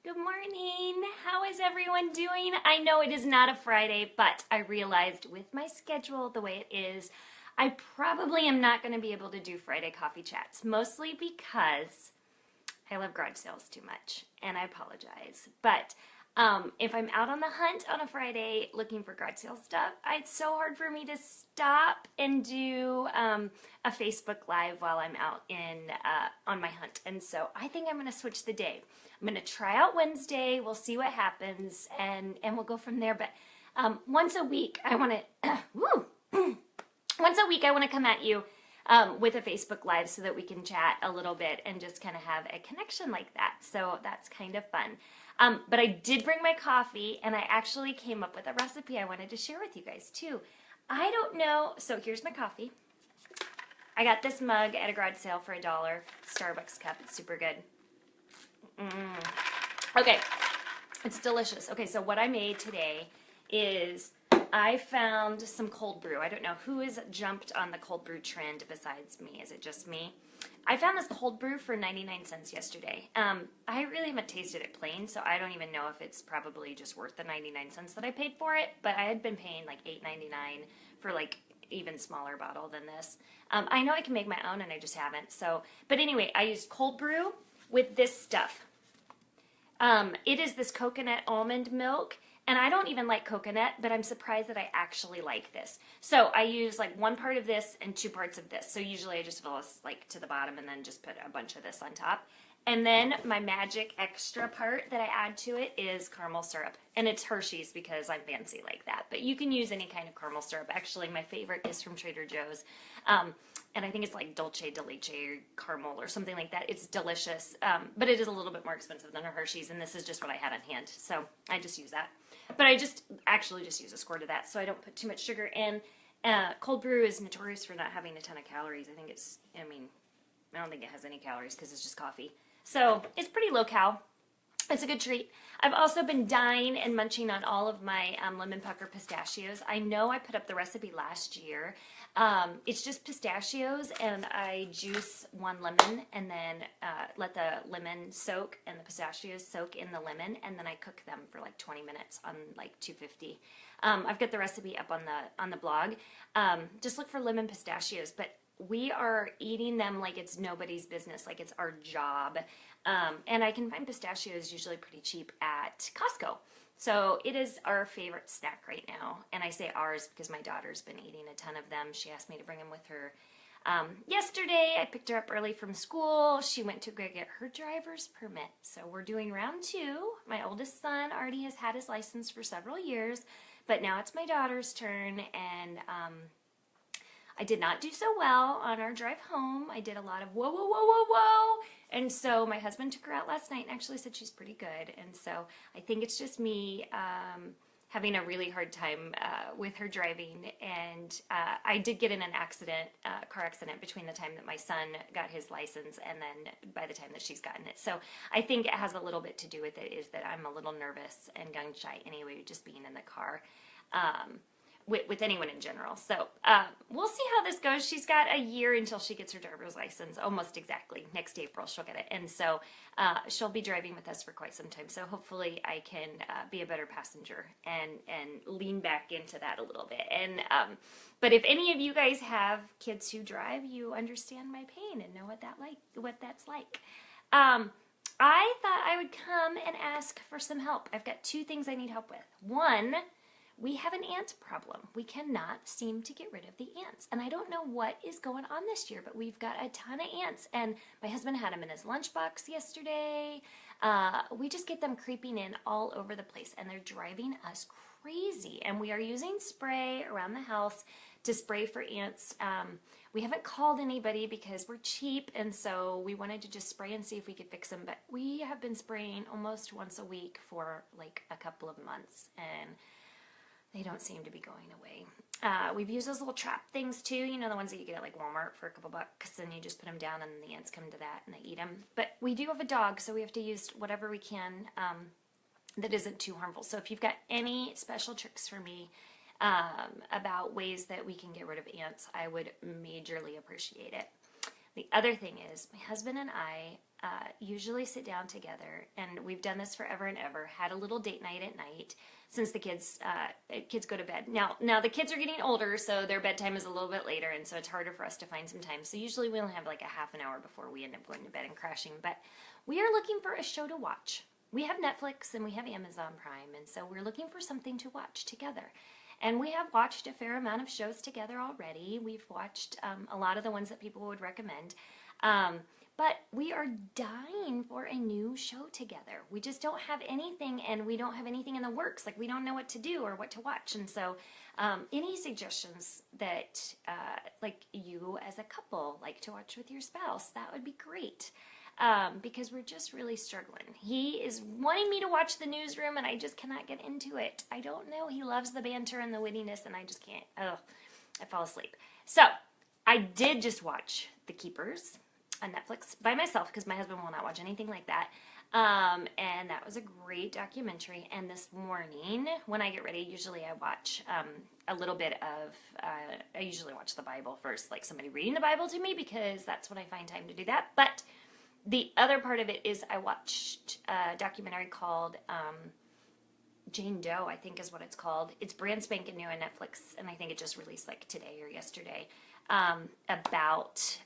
Good morning. How is everyone doing? I know it is not a Friday, but I realized with my schedule the way it is, I probably am not going to be able to do Friday coffee chats, mostly because I love garage sales too much, and I apologize. But if I'm out on the hunt on a Friday looking for garage sale stuff, it's so hard for me to stop and do a Facebook Live while I'm out on my hunt. And so I think I'm going to switch the day. I'm going to try out Wednesday. We'll see what happens, and we'll go from there. But once a week, I want to once a week I want to come at you with a Facebook Live so that we can chat a little bit and just kind of have a connection like that. So that's kind of fun. But I did bring my coffee, and I actually came up with a recipe I wanted to share with you guys too. I don't know. So here's my coffee. I got this mug at a garage sale for $1. Starbucks cup. It's super good. Okay, it's delicious. Okay, so what I made today is I found some cold brew. I don't know who has jumped on the cold brew trend besides me. Is it just me? I found this cold brew for 99 cents yesterday. I really haven't tasted it plain, so I don't even know if it's probably just worth the 99 cents that I paid for it, but I had been paying like $8.99 for like even smaller bottle than this. I know I can make my own, and I just haven't. So, but anyway, I used cold brew with this stuff. It is this coconut almond milk, and I don't even like coconut, but I'm surprised that I actually like this. So I use like 1 part of this and 2 parts of this. So usually I just fill this like to the bottom and then just put a bunch of this on top. And then my magic extra part that I add to it is caramel syrup. And it's Hershey's because I'm fancy like that. But you can use any kind of caramel syrup. Actually, my favorite is from Trader Joe's. And I think it's like Dolce de Leche or caramel or something like that. It's delicious. But it is a little bit more expensive than a Hershey's. And this is just what I had on hand. So I just use that. But I actually just use a squirt of that so I don't put too much sugar in. Cold brew is notorious for not having a ton of calories. I don't think it has any calories because it's just coffee. So it's pretty low cal. It's a good treat. I've also been dying and munching on all of my lemon pucker pistachios. I know I put up the recipe last year. It's just pistachios, and I juice 1 lemon and then let the lemon soak and the pistachios soak in the lemon, and then I cook them for like 20 minutes on like 250. I've got the recipe up on the blog. Just look for lemon pistachios, but we are eating them like it's nobody's business, like it's our job. And I can find pistachios usually pretty cheap at Costco. So it is our favorite snack right now. And I say ours because my daughter's been eating a ton of them. She asked me to bring them with her. Yesterday, I picked her up early from school. She went to go get her driver's permit. So we're doing round 2. My oldest son already has had his license for several years, but now it's my daughter's turn, and I did not do so well on our drive home. I did a lot of whoa, whoa, whoa, whoa, whoa. And so my husband took her out last night and actually said she's pretty good. And so I think it's just me having a really hard time with her driving. And I did get in an accident, car accident, between the time that my son got his license and then by the time that she's gotten it. So I think it has a little bit to do with it, is that I'm a little nervous and gun shy anyway, just being in the car. With anyone in general. So we'll see how this goes. She's got a year until she gets her driver's license, almost exactly. Next April she'll get it. And so she'll be driving with us for quite some time. So hopefully I can be a better passenger and lean back into that a little bit. And but if any of you guys have kids who drive, you understand my pain and know what that's like. I thought I would come and ask for some help. I've got 2 things I need help with. One, we have an ant problem. We cannot seem to get rid of the ants. And I don't know what is going on this year, but we've got a ton of ants. And my husband had them in his lunchbox yesterday. We just get them creeping in all over the place, and they're driving us crazy. And we are using spray around the house to spray for ants. We haven't called anybody because we're cheap, and so we wanted to just spray and see if we could fix them. But we have been spraying almost once a week for like a couple of months, and they don't seem to be going away. We've used those little trap things too, you know, the ones that you get at like Walmart for a couple bucks, and you just put them down and the ants come to that and they eat them. But we do have a dog, so we have to use whatever we can that isn't too harmful. So if you've got any special tricks for me about ways that we can get rid of ants, I would majorly appreciate it. The other thing is, my husband and I usually sit down together, and we've done this forever and ever, had a little date night at night since the kids go to bed. Now the kids are getting older, so their bedtime is a little bit later, and so it's harder for us to find some time. So usually we only have like a half an hour before we end up going to bed and crashing. But we are looking for a show to watch. We have Netflix and we have Amazon Prime, and so we're looking for something to watch together. And we have watched a fair amount of shows together already. We've watched a lot of the ones that people would recommend. But we are dying for a new show together. We just don't have anything, and we don't have anything in the works. Like, we don't know what to do or what to watch. And so any suggestions that like you as a couple like to watch with your spouse, that would be great. Because we're just really struggling. He is wanting me to watch The Newsroom, and I just cannot get into it. I don't know. He loves the banter and the wittiness, and I just can't. Oh, I fall asleep. So I did just watch The Keepers on Netflix by myself because my husband will not watch anything like that. And that was a great documentary. And this morning, when I get ready, usually I watch a little bit of, I usually watch the Bible first, like somebody reading the Bible to me, because that's when I find time to do that. But the other part of it is I watched a documentary called Jane Doe, I think is what it's called. It's brand spanking new on Netflix, and I think it just released like today or yesterday, about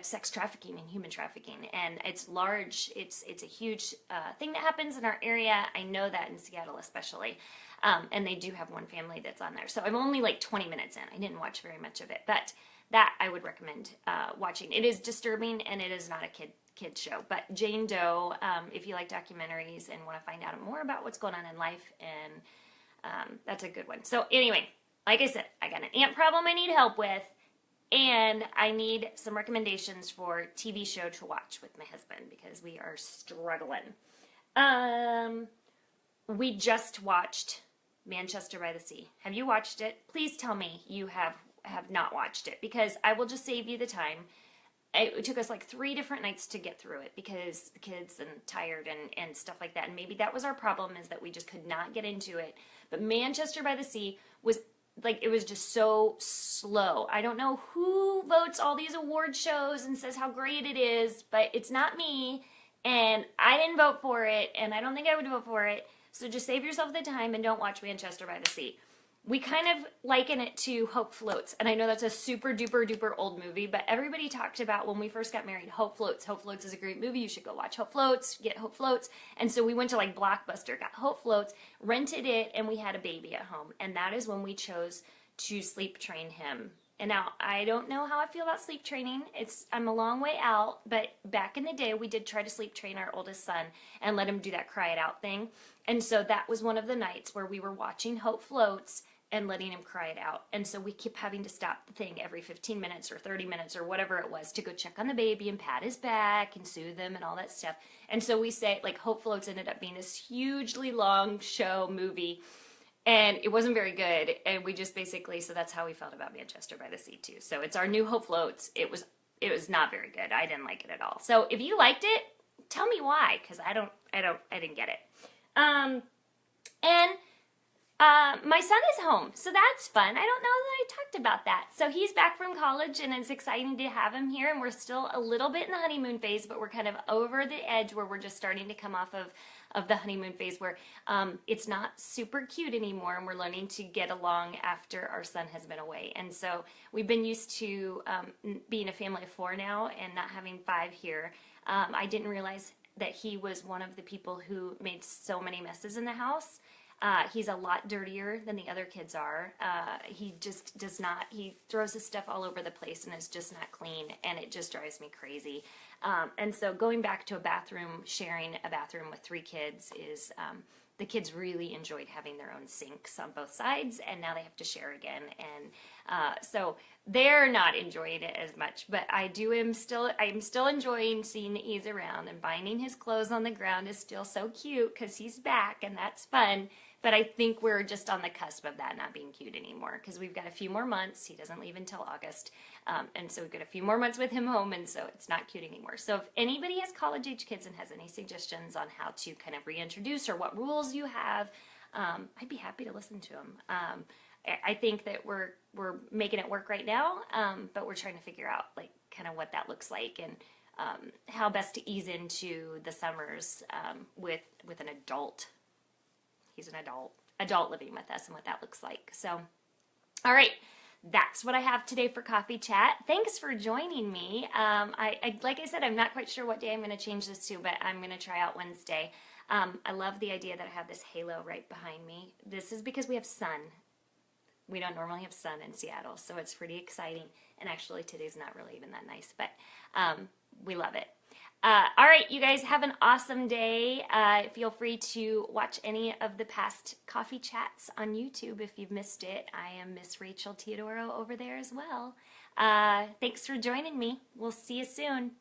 sex trafficking and human trafficking. And it's large. It's a huge thing that happens in our area. I know that in Seattle especially. And they do have one family that's on there. So I'm only like 20 minutes in. I didn't watch very much of it, but that I would recommend watching. It is disturbing, and it is not a kid show. But Jane Doe, if you like documentaries and want to find out more about what's going on in life, and that's a good one. So anyway, like I said, I got an ant problem I need help with, and I need some recommendations for TV show to watch with my husband because we are struggling. We just watched Manchester by the Sea. Have you watched it? Please tell me you have not watched it, because I will just save you the time. It took us like 3 different nights to get through it because the kids and tired and stuff like that. And maybe that was our problem, is that we just could not get into it. But Manchester by the Sea was like, it was just so slow. I don't know who votes all these award shows and says how great it is, but it's not me, and I didn't vote for it, and I don't think I would vote for it. So just save yourself the time and don't watch Manchester by the Sea. We kind of liken it to Hope Floats. And I know that's a super duper duper old movie, but everybody talked about when we first got married, Hope Floats. Hope Floats is a great movie. You should go watch Hope Floats, get Hope Floats. And so we went to like Blockbuster, got Hope Floats, rented it, and we had a baby at home. And that is when we chose to sleep train him. And now I don't know how I feel about sleep training. I'm a long way out, but back in the day we did try to sleep train our oldest son and let him do that cry it out thing. And so that was one of the nights where we were watching Hope Floats and letting him cry it out. And so we kept having to stop the thing every 15 minutes or 30 minutes or whatever it was to go check on the baby and pat his back and soothe him and all that stuff. And so we say, like, Hope Floats ended up being this hugely long movie, and it wasn't very good. And we just basically, so that's how we felt about Manchester by the Sea too. So it's our new Hope Floats. It was not very good. I didn't like it at all. So if you liked it, tell me why, because I didn't get it. My son is home, so that's fun. I don't know that I talked about that. So he's back from college, and it's exciting to have him here, and we're still a little bit in the honeymoon phase, but we're kind of over the edge where we're just starting to come off of the honeymoon phase where it's not super cute anymore, and we're learning to get along after our son has been away. And so we've been used to being a family of 4 now and not having 5 here. I didn't realize that he was one of the people who made so many messes in the house. He's a lot dirtier than the other kids are. He just does not, he throws his stuff all over the place and is just not clean, and it just drives me crazy. And so going back to sharing a bathroom with 3 kids is, the kids really enjoyed having their own sinks on both sides, and now they have to share again. And so they're not enjoying it as much, but I'm still enjoying seeing that he's around, and finding his clothes on the ground is still so cute because he's back, and that's fun. But I think we're just on the cusp of that not being cute anymore, because we've got a few more months. He doesn't leave until August. And so we've got a few more months with him home, and so it's not cute anymore. So if anybody has college-age kids and has any suggestions on how to kind of reintroduce or what rules you have, I'd be happy to listen to them. I think that we're making it work right now, but we're trying to figure out like kind of what that looks like. And how best to ease into the summers with an adult. He's an adult living with us and what that looks like. So, all right. That's what I have today for Coffee Chat. Thanks for joining me. Like I said, I'm not quite sure what day I'm going to change this to, but I'm going to try out Wednesday. I love the idea that I have this halo right behind me. This is because we have sun. We don't normally have sun in Seattle, so it's pretty exciting. And actually, today's not really even that nice, but we love it. All right, you guys have an awesome day. Feel free to watch any of the past coffee chats on YouTube if you've missed it. I am Miss Rachel Teodoro over there as well. Thanks for joining me. We'll see you soon.